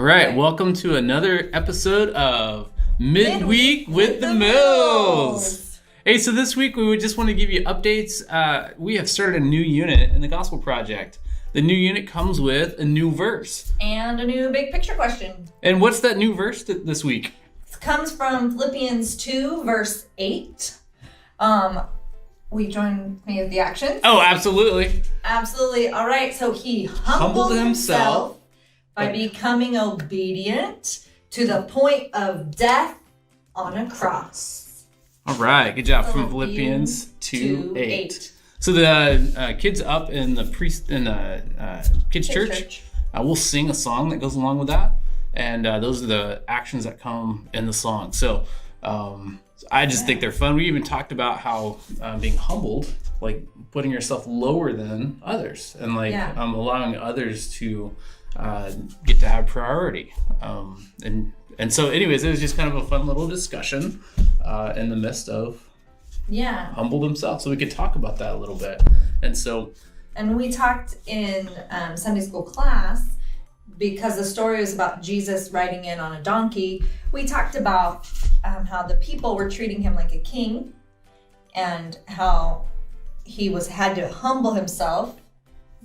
right, welcome to another episode of Midweek with the Mills. Hey, so this week we would just want to give you updates. We have started a new unit in the Gospel Project. The new unit comes with a new verse. And a new big picture question. And what's that new verse this week? It comes from Philippians 2, verse 8. Will you join me with the actions? Oh, absolutely. Absolutely. All right, so he humbled himself by becoming obedient to the point of death on a cross. All right, good job. From Philippians 2:8. So the kids up in the kids church, we'll sing a song that goes along with that, and those are the actions that come in the song. So I just think they're fun. We even talked about how being humbled, like putting yourself lower than others, and allowing others to get to have priority. And so anyways, it was just kind of a fun little discussion in the midst of humbled himself. So we could talk about that a little bit. And we talked in Sunday school class, because the story was about Jesus riding in on a donkey. We talked about how the people were treating him like a king, and how he had to humble himself.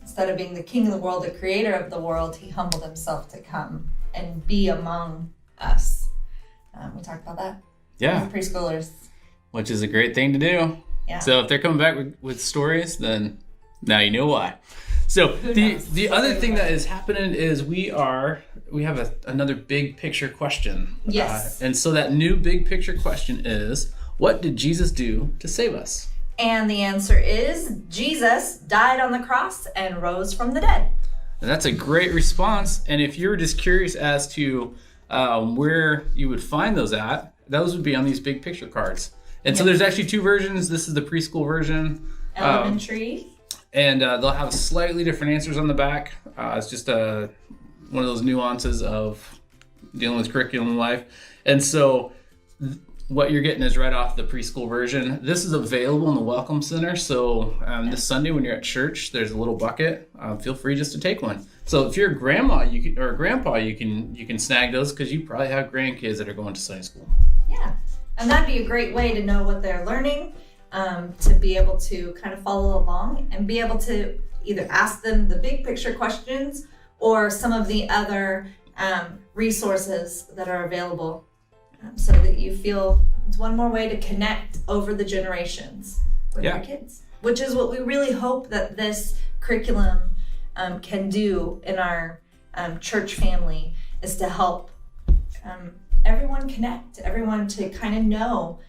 Instead of being the king of the world, the creator of the world, he humbled himself to come and be among us. We talked about that. Yeah. With preschoolers. Which is a great thing to do. Yeah. So if they're coming back with stories, then now you know why. So the other thing that is happening is we have another big picture question. Yes. And so that new big picture question is, what did Jesus do to save us? And the answer is Jesus died on the cross and rose from the dead. And that's a great response. And if you're just curious as to where you would find those at, those would be on these big picture cards. And so there's actually two versions. This is the preschool version. Elementary. And they'll have slightly different answers on the back. It's just one of those nuances of dealing with curriculum life. And so what you're getting is right off the preschool version. This is available in the Welcome Center. So this Sunday when you're at church, there's a little bucket. Feel free just to take one. So if you're a grandma or a grandpa, you can snag those, because you probably have grandkids that are going to Sunday school. Yeah, and that'd be a great way to know what they're learning, to be able to kind of follow along and be able to either ask them the big picture questions or some of the other resources that are available. So that you feel it's one more way to connect over the generations with your kids, which is what we really hope that this curriculum can do in our church family, is to help everyone connect, everyone to kind of know,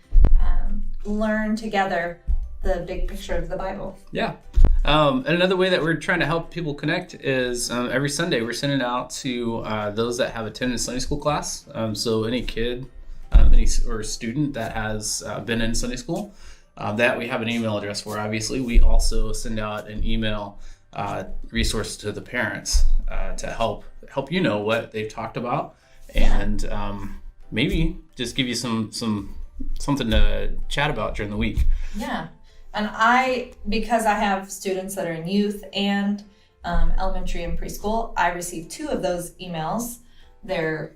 learn together the big picture of the Bible. Yeah. And another way that we're trying to help people connect is every Sunday we're sending out to those that have attended Sunday school class. So any kid or student that has been in Sunday school, that we have an email address for. Obviously, we also send out an email resource to the parents to help you know what they've talked about, and maybe just give you something to chat about during the week. Yeah, and because I have students that are in youth and elementary and preschool, I receive 2 of those emails. They're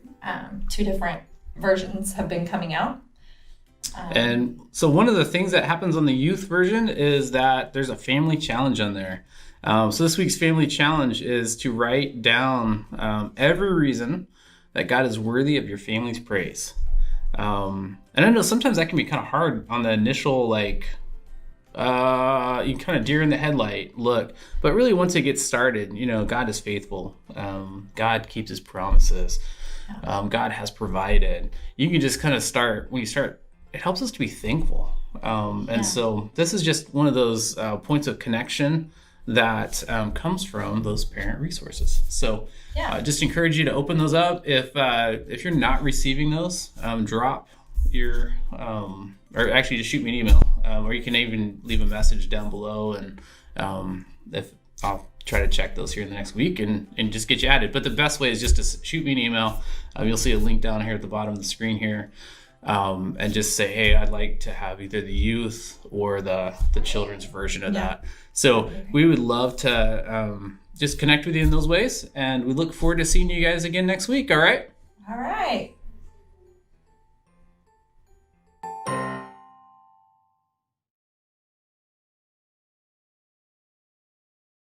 2 different versions have been coming out. And so one of the things that happens on the youth version is that there's a family challenge on there. So this week's family challenge is to write down every reason that God is worthy of your family's praise. And I know sometimes that can be kind of hard on the initial, you kind of deer in the headlight look, but really once it gets started, God is faithful. God keeps his promises. God has provided. You can just kind of start, when you start, it helps us to be thankful. And so this is just one of those points of connection that comes from those parent resources. So just encourage you to open those up. If you're not receiving those, drop your, or actually just shoot me an email, or you can even leave a message down below, and if I'll try to check those here in the next week and just get you added. But the best way is just to shoot me an email. You'll see a link down here at the bottom of the screen here, and just say, hey, I'd like to have either the youth or the children's version of that. So we would love to just connect with you in those ways. And we look forward to seeing you guys again next week. All right. All right.